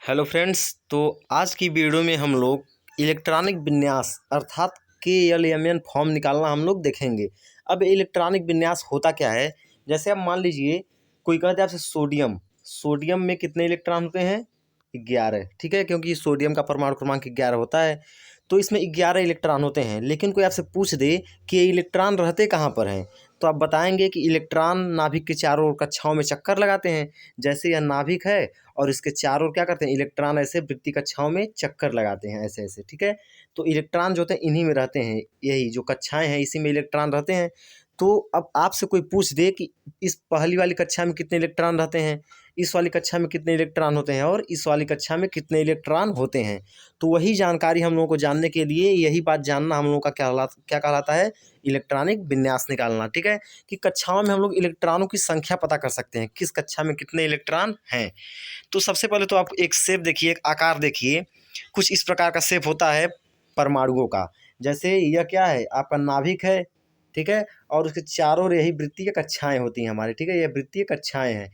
Hello friends. तो आज की वीडियो में हम लोग इलेक्ट्रॉनिक विन्यास अर्थात KLMN फॉर्म निकालना हम लोग देखेंगे। अब इलेक्ट्रॉनिक विन्यास होता क्या है, जैसे अब मान लीजिए कोई कहते हैं आपसे सोडियम सोडियम में कितने इलेक्ट्रॉन होते हैं 11, ठीक है, क्योंकि सोडियम का परमाणु क्रमांक 11 होता है। तो इसमें 11 इलेक्ट्रॉन होते हैं। लेकिन कोई आपसे पूछ दे कि ये इलेक्ट्रॉन रहते कहाँ पर हैं, तो आप बताएंगे कि इलेक्ट्रॉन नाभिक के चारों ओर कक्षाओं में चक्कर लगाते हैं। जैसे यह नाभिक है और इसके चारों ओर क्या करते हैं, इलेक्ट्रॉन ऐसे वृत्तीय कक्षाओं में चक्कर लगाते हैं, ऐसे ऐसे, ठीक है। तो इलेक्ट्रॉन जो होते हैं इन्हीं में रहते हैं, यही जो कक्षाएं हैं इसी में इलेक्ट्रॉन रहते हैं। तो अब आपसे कोई पूछ दे कि इस पहली वाली कक्षा में कितने इलेक्ट्रॉन रहते हैं, इस वाली कक्षा में कितने इलेक्ट्रॉन होते हैं और इस वाली कक्षा में कितने इलेक्ट्रॉन होते हैं, तो वही जानकारी हम लोगों को जानने के लिए यही बात जानना हम लोगों का क्या कहलाता है, इलेक्ट्रॉनिक विन्यास निकालना, ठीक है। कि कक्षाओं में हम लोग इलेक्ट्रॉनों की संख्या पता कर सकते हैं, किस कक्षा में कितने इलेक्ट्रॉन हैं। तो सबसे पहले तो आप एक शेप देखिए, एक आकार देखिए, कुछ इस प्रकार का शेप होता है परमाणुओं का। जैसे यह क्या है, आपका नाभिक है, ठीक है, और उसके चारों ओर यही वृत्तीय कक्षाएं होती हैं हमारी, ठीक है, ये वृत्तीय कक्षाएं हैं,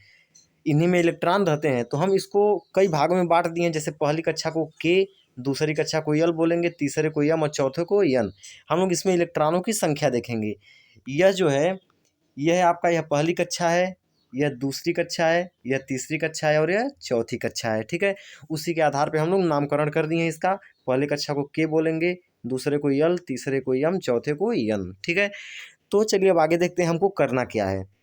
इन्हीं में इलेक्ट्रॉन रहते हैं। तो हम इसको कई भागों में बांट दिए हैं। जैसे पहली कक्षा को के, दूसरी कक्षा को यल बोलेंगे, तीसरे को यम और चौथे को यन। हम लोग इसमें इलेक्ट्रॉनों की संख्या देखेंगे। यह जो है, यह है आपका, यह पहली कक्षा है, यह दूसरी कक्षा है, यह तीसरी कक्षा है और यह चौथी कक्षा है, ठीक है। उसी के आधार पे हम लोग नामकरण कर दिए हैं इसका। पहले कक्षा को के बोलेंगे, दूसरे को यल, तीसरे को यम, चौथे को यन, ठीक है। तो चलिए अब आगे देखते हैं हमको करना क्या है।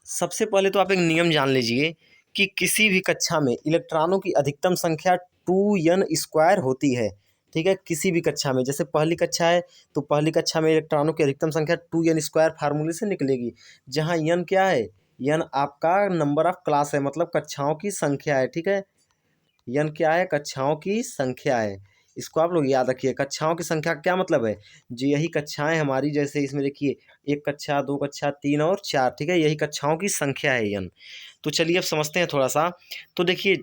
सबसे पहले तो आप एक नियम जान लीजिए कि किसी भी कक्षा में इलेक्ट्रॉनों की अधिकतम संख्या 2n² होती है, ठीक है। किसी भी कक्षा में, जैसे पहली कक्षा है तो पहली कक्षा में इलेक्ट्रॉनों की अधिकतम संख्या 2n² फार्मूले से निकलेगी। जहाँ n क्या है, n आपका नंबर ऑफ क्लास है, मतलब कक्षाओं की संख्या है, ठीक है। n क्या है, कक्षाओं की संख्या है। इसको आप लोग याद रखिए। कक्षाओं की संख्या का क्या मतलब है, जो यही कक्षाएं हमारी, जैसे इसमें देखिए एक कक्षा, दो कक्षा, तीन और चार, ठीक है, यही कक्षाओं की संख्या है n। तो चलिए अब समझते हैं थोड़ा सा। तो देखिए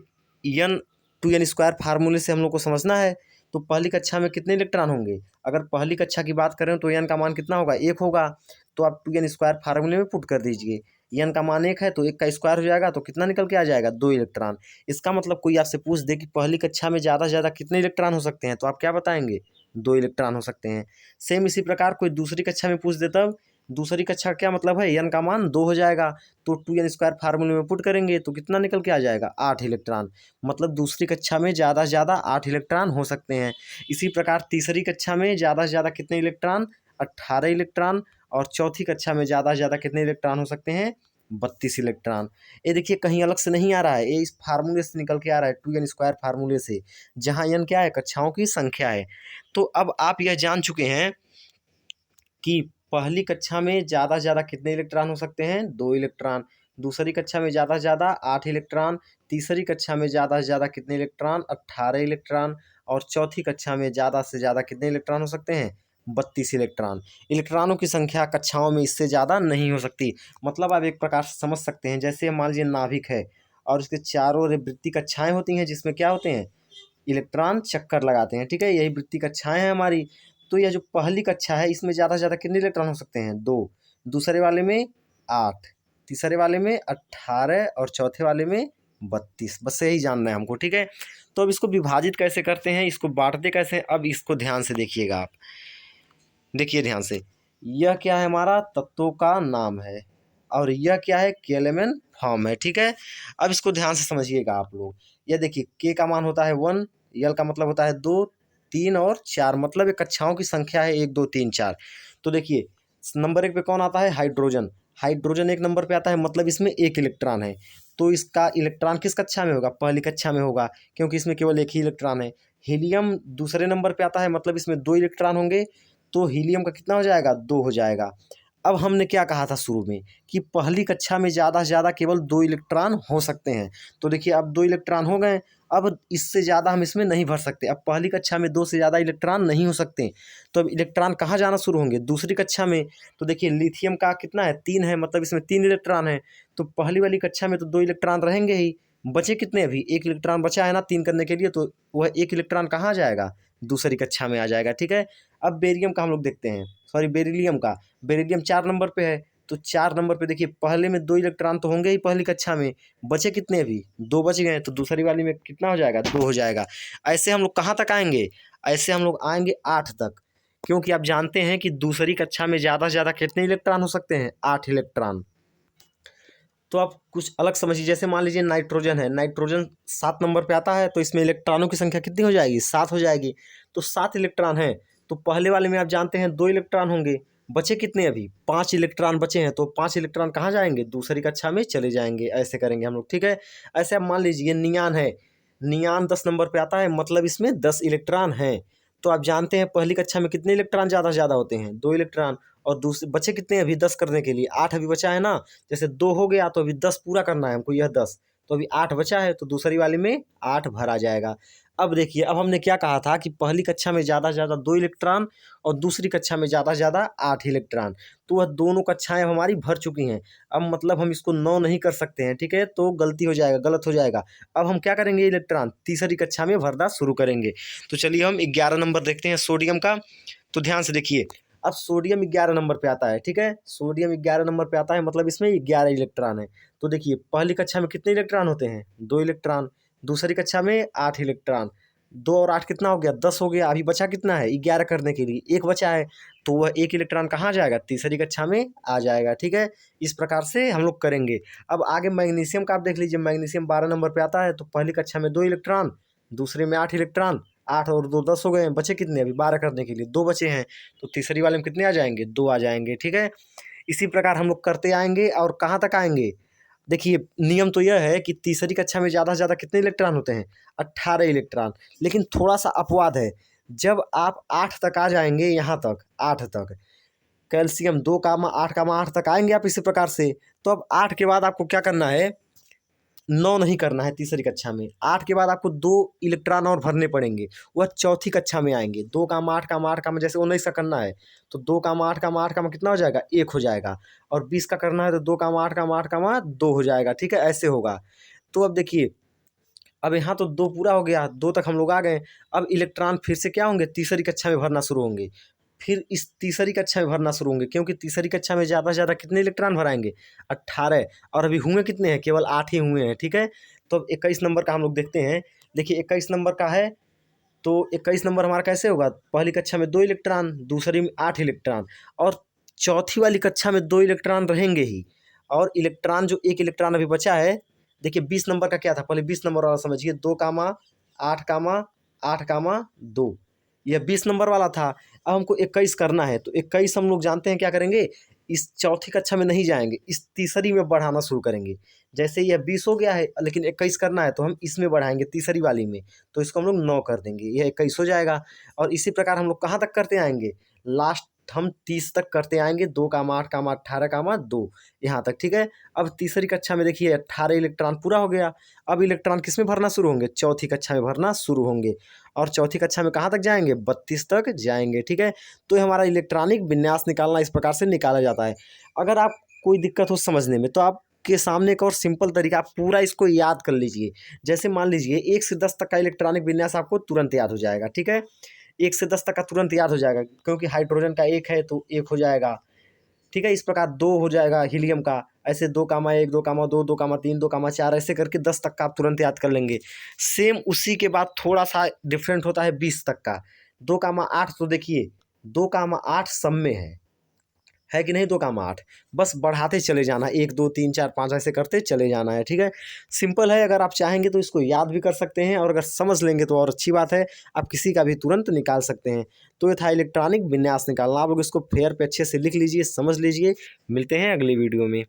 n 2n² फार्मूले से हम लोग को समझना है। तो पहली कक्षा में कितने इलेक्ट्रॉन होंगे, अगर पहली कक्षा की बात करें तो n का मान कितना होगा, 1 होगा। तो आप 2n² फार्मूले में पुट कर दीजिए। n का मान 1 है तो 1 का स्क्वायर हो जाएगा, तो कितना निकल के आ जाएगा, 2 इलेक्ट्रॉन। इसका मतलब कोई आपसे पूछ दे कि पहली कक्षा में ज़्यादा से ज़्यादा कितने इलेक्ट्रॉन हो सकते हैं, तो आप क्या बताएंगे, 2 इलेक्ट्रॉन हो सकते हैं। सेम इसी प्रकार कोई दूसरी कक्षा में पूछ दे, तब दूसरी कक्षा का क्या मतलब है, n का मान 2 हो जाएगा। तो 2n² फार्मूले में पुट करेंगे तो कितना निकल के आ जाएगा, 8 इलेक्ट्रॉन। मतलब दूसरी कक्षा में ज़्यादा से ज़्यादा 8 इलेक्ट्रॉन हो सकते हैं। इसी प्रकार तीसरी कक्षा में ज़्यादा से ज़्यादा कितने इलेक्ट्रॉन, 18 इलेक्ट्रॉन। और चौथी कक्षा में ज़्यादा से ज़्यादा कितने इलेक्ट्रॉन हो सकते हैं, 32 इलेक्ट्रॉन। ये देखिए कहीं अलग से नहीं आ रहा है, ये इस फार्मूले से निकल के आ रहा है, 2n² फार्मूले से, जहाँ n क्या है, कक्षाओं की संख्या है। तो अब आप यह जान चुके हैं कि पहली कक्षा में ज़्यादा से ज़्यादा कितने इलेक्ट्रॉन हो सकते हैं, 2 इलेक्ट्रॉन। दूसरी कक्षा में ज़्यादा से ज़्यादा 8 इलेक्ट्रॉन। तीसरी कक्षा में ज़्यादा से ज़्यादा कितने इलेक्ट्रॉन, 18 इलेक्ट्रॉन। और चौथी कक्षा में ज़्यादा से ज़्यादा कितने इलेक्ट्रॉन हो सकते हैं, 32 इलेक्ट्रॉन। इलेक्ट्रॉनों की संख्या कक्षाओं में इससे ज़्यादा नहीं हो सकती। मतलब आप एक प्रकार से समझ सकते हैं, जैसे मान लीजिए नाभिक है और उसके चारों ओर वृत्तीय कक्षाएं होती हैं, जिसमें क्या होते हैं, इलेक्ट्रॉन चक्कर लगाते हैं, ठीक है, यही वृत्तीय कक्षाएं हैं हमारी। तो यह जो पहली कक्षा है इसमें ज़्यादा से ज़्यादा कितने इलेक्ट्रॉन हो सकते हैं, 2। दूसरे वाले में 8, तीसरे वाले में 18 और चौथे वाले में 32। बस यही जानना है हमको, ठीक है। तो अब इसको विभाजित कैसे करते हैं, इसको बांटते कैसे हैं, अब इसको ध्यान से देखिएगा आप। देखिए ध्यान से, यह क्या है, हमारा तत्वों का नाम है और यह क्या है, KLMN फॉर्म है, ठीक है। अब इसको ध्यान से समझिएगा आप लोग। यह देखिए K का मान होता है 1, L का मतलब होता है 2, 3 और 4, मतलब ये कक्षाओं की संख्या है 1, 2, 3, 4। तो देखिए नंबर 1 पे कौन आता है, हाइड्रोजन। हाइड्रोजन 1 नंबर पे आता है, मतलब इसमें 1 इलेक्ट्रॉन है। तो इसका इलेक्ट्रॉन किस कक्षा में होगा, पहली कक्षा में होगा, क्योंकि इसमें केवल 1 ही इलेक्ट्रॉन है। हीलियम दूसरे नंबर पे आता है, मतलब इसमें 2 इलेक्ट्रॉन होंगे। तो हीलियम का कितना हो जाएगा, 2 हो जाएगा। अब हमने क्या कहा था शुरू में कि पहली कक्षा में ज़्यादा से ज़्यादा केवल 2 इलेक्ट्रॉन हो सकते हैं। तो देखिए अब 2 इलेक्ट्रॉन हो गए, अब इससे ज़्यादा हम इसमें नहीं भर सकते। अब पहली कक्षा में 2 से ज़्यादा इलेक्ट्रॉन नहीं हो सकते, तो अब इलेक्ट्रॉन कहाँ जाना शुरू होंगे, दूसरी कक्षा में। तो देखिए लिथियम का कितना है, 3 है, मतलब इसमें 3 इलेक्ट्रॉन है। तो पहली वाली कक्षा में तो 2 इलेक्ट्रॉन रहेंगे ही, बचे कितने, अभी 1 इलेक्ट्रॉन बचा है ना 3 करने के लिए, तो वह 1 इलेक्ट्रॉन कहाँ जाएगा, दूसरी कक्षा में आ जाएगा, ठीक है। अब बेरियम का हम लोग देखते हैं, सॉरी बेरिलियम का। बेरिलियम 4 नंबर पे है, तो 4 नंबर पे देखिए पहले में 2 इलेक्ट्रॉन तो होंगे ही पहली कक्षा में, बचे कितने अभी 2 बच गए, तो दूसरी वाली में कितना हो जाएगा 2 हो जाएगा। ऐसे हम लोग कहाँ तक आएंगे, ऐसे हम लोग आएंगे 8 तक, क्योंकि आप जानते हैं कि दूसरी कक्षा में ज़्यादा से ज़्यादा कितने इलेक्ट्रॉन हो सकते हैं 8 इलेक्ट्रॉन। तो आप कुछ अलग समझिए, जैसे मान लीजिए नाइट्रोजन है, नाइट्रोजन 7 नंबर पे आता है, तो इसमें इलेक्ट्रॉनों की संख्या कितनी हो जाएगी 7 हो जाएगी। तो 7 इलेक्ट्रॉन है, तो पहले वाले में आप जानते हैं 2 इलेक्ट्रॉन होंगे, बचे कितने अभी 5 इलेक्ट्रॉन बचे हैं, तो 5 इलेक्ट्रॉन कहाँ जाएंगे दूसरी कक्षा में चले जाएंगे। ऐसे करेंगे हम लोग, ठीक है। ऐसे आप मान लीजिए नियान है, नियान 10 नंबर पे आता है, मतलब इसमें 10 इलेक्ट्रॉन हैं। तो आप जानते हैं पहली कक्षा में कितने इलेक्ट्रॉन ज़्यादा से ज़्यादा होते हैं 2 इलेक्ट्रॉन, और दूसरे बचे कितने अभी 10 करने के लिए, 8 अभी बचा है ना। जैसे 2 हो गया तो अभी 10 पूरा करना है हमको, यह 10, तो अभी 8 बचा है, तो दूसरी वाली में 8 भरा जाएगा। अब देखिए, अब हमने क्या कहा था कि पहली कक्षा में ज़्यादा से ज़्यादा 2 इलेक्ट्रॉन और दूसरी कक्षा में ज़्यादा से ज़्यादा 8 इलेक्ट्रॉन, तो वह दोनों कक्षाएं अब हमारी भर चुकी हैं। अब मतलब हम इसको 9 नहीं कर सकते हैं, ठीक है, तो गलती हो जाएगा, गलत हो जाएगा। अब हम क्या करेंगे, इलेक्ट्रॉन तीसरी कक्षा में भरना शुरू करेंगे। तो चलिए हम 11 नंबर देखते हैं सोडियम का। तो ध्यान से देखिए, अब सोडियम 11 नंबर पे आता है, ठीक है, सोडियम 11 नंबर पे आता है, मतलब इसमें 11 इलेक्ट्रॉन है। तो देखिए पहली कक्षा में कितने इलेक्ट्रॉन होते हैं 2 इलेक्ट्रॉन, दूसरी कक्षा में 8 इलेक्ट्रॉन, 2 और 8 कितना हो गया 10 हो गया। अभी बचा कितना है 11 करने के लिए 1 बचा है, तो वह 1 इलेक्ट्रॉन कहाँ जाएगा तीसरी कक्षा में आ जाएगा, ठीक है। इस प्रकार से हम लोग करेंगे। अब आगे मैग्नीशियम का आप देख लीजिए, मैग्नीशियम 12 नंबर पे आता है, तो पहली कक्षा में 2 इलेक्ट्रॉन, दूसरे में 8 इलेक्ट्रॉन, 8 और 2 10 हो गए हैं, बचे कितने अभी 12 करने के लिए 2 बचे हैं, तो तीसरी वाले में कितने आ जाएंगे 2 आ जाएंगे, ठीक है। इसी प्रकार हम लोग करते आएंगे और कहाँ तक आएंगे। देखिए नियम तो यह है कि तीसरी कक्षा में ज़्यादा से ज़्यादा कितने इलेक्ट्रॉन होते हैं 18 इलेक्ट्रॉन, लेकिन थोड़ा सा अपवाद है, जब आप 8 तक आ जाएंगे, यहाँ तक 8 तक कैल्शियम 2 कामा 8 कामा 8 तक आएंगे आप इसी प्रकार से। तो अब 8 के बाद आपको क्या करना है, 9 नहीं करना है तीसरी कक्षा में, 8 के बाद आपको 2 इलेक्ट्रॉन और भरने पड़ेंगे, वह चौथी कक्षा में आएंगे। 2 कामा 8 कामा 8 कामा जैसे 19 का करना है, तो 2 कामा 8 कामा 8 कामा कितना हो जाएगा 1 हो जाएगा, और 20 का करना है तो 2 कामा 8 कामा 8 कामा 2 हो जाएगा, ठीक है, ऐसे होगा। तो अब देखिए, अब यहाँ तो 2 पूरा हो गया, 2 तक हम लोग आ गए। अब इलेक्ट्रॉन फिर से क्या होंगे तीसरी कक्षा में भरना शुरू होंगे, फिर इस तीसरी कक्षा में भरना शुरू होंगे, क्योंकि तीसरी कक्षा में ज़्यादा से ज़्यादा कितने इलेक्ट्रॉन भराएंगे 18, और अभी हुए कितने हैं केवल 8 ही हुए हैं, ठीक है। तो अब 21 नंबर का हम लोग देखते हैं। देखिए 21 नंबर का है, तो 21 नंबर हमारा कैसे होगा, पहली कक्षा में 2 इलेक्ट्रॉन, दूसरी में 8 इलेक्ट्रॉन, और चौथी वाली कक्षा में 2 इलेक्ट्रॉन रहेंगे ही, और इलेक्ट्रॉन जो 1 इलेक्ट्रॉन अभी बचा है। देखिए 20 नंबर का क्या था, पहले 20 नंबर वाला समझिए, 2 कामा 8 कामा 8 कामा 2, यह 20 नंबर वाला था। अब हमको 21 करना है, तो 21 हम लोग जानते हैं क्या करेंगे, इस चौथी कक्षा में नहीं जाएंगे, इस तीसरी में बढ़ाना शुरू करेंगे। जैसे यह 20 हो गया है, लेकिन 21 करना है, तो हम इसमें बढ़ाएंगे तीसरी वाली में, तो इसको हम लोग 9 कर देंगे, यह 21 हो जाएगा। और इसी प्रकार हम लोग कहाँ तक करते आएंगे, लास्ट हम 30 तक करते आएंगे, 2 कामा 8 कामा 18 कामा 2, यहाँ तक, ठीक है। अब तीसरी कक्षा में देखिए 18 इलेक्ट्रॉन पूरा हो गया। अब इलेक्ट्रॉन किस में भरना शुरू होंगे, चौथी कक्षा में भरना शुरू होंगे, और चौथी कक्षा में कहाँ तक जाएंगे 32 तक जाएंगे, ठीक है। तो ये हमारा इलेक्ट्रॉनिक विन्यास निकालना इस प्रकार से निकाला जाता है। अगर आप कोई दिक्कत हो समझने में, तो आप के सामने एक और सिंपल तरीका, आप पूरा इसको याद कर लीजिए। जैसे मान लीजिए 1 से 10 तक का इलेक्ट्रॉनिक विन्यास आपको तुरंत याद हो जाएगा, ठीक है, 1 से 10 तक का तुरंत याद हो जाएगा, क्योंकि हाइड्रोजन का 1 है तो 1 हो जाएगा, ठीक है। इस प्रकार 2 हो जाएगा हीलियम का, ऐसे 2 कामा 1 2 कामा 2 2 कामा 3 2 कामा 4, ऐसे करके 10 तक का आप तुरंत याद कर लेंगे। सेम उसी के बाद थोड़ा सा डिफरेंट होता है 20 तक का, 2 कामा 8, तो देखिए 2 कामा 8 सब में है कि नहीं, 2 कामा 8, बस बढ़ाते चले जाना, 1 2 3 4 5 ऐसे करते चले जाना है, ठीक है। सिंपल है, अगर आप चाहेंगे तो इसको याद भी कर सकते हैं, और अगर समझ लेंगे तो और अच्छी बात है, आप किसी का भी तुरंत निकाल सकते हैं। तो ये था इलेक्ट्रॉनिक विन्यास निकालना, आप लोग इसको फेयर पे अच्छे से लिख लीजिए, समझ लीजिए। मिलते हैं अगली वीडियो में।